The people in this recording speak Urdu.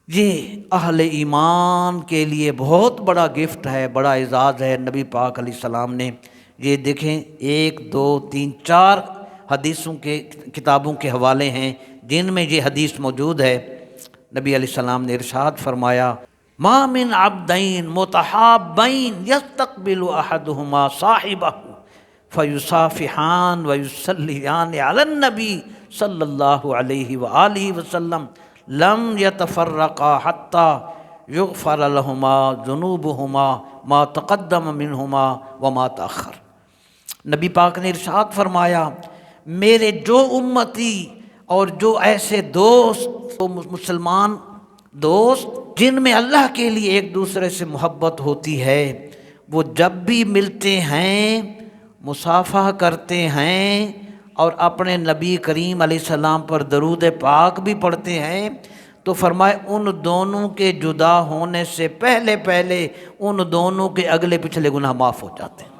یہ اہل ایمان کے لیے بہت بڑا گفٹ ہے، بڑا اعزاز ہے۔ نبی پاک علیہ السلام نے یہ دیکھیں 1 2 3 4 حدیثوں کے کتابوں کے حوالے ہیں جن میں یہ حدیث موجود ہے۔ نبی علیہ السلام نے ارشاد فرمایا ما من عبدین متحابین یستقبل احدہما صاحبہ فیصافحان ویصلیان علی النبی صلی اللہ علیہ وآلہ وسلم لم یتفرقا حتی یغفر لہما ذنوبہما ما تقدم منہما وما تأخر۔ نبی پاک نے ارشاد فرمایا میرے جو امتی اور جو ایسے دوست مسلمان دوست جن میں اللہ کے لیے ایک دوسرے سے محبت ہوتی ہے، وہ جب بھی ملتے ہیں مصافحہ کرتے ہیں اور اپنے نبی کریم علیہ السلام پر درود پاک بھی پڑھتے ہیں، تو فرمائے ان دونوں کے جدا ہونے سے پہلے ان دونوں کے اگلے پچھلے گناہ معاف ہو جاتے ہیں۔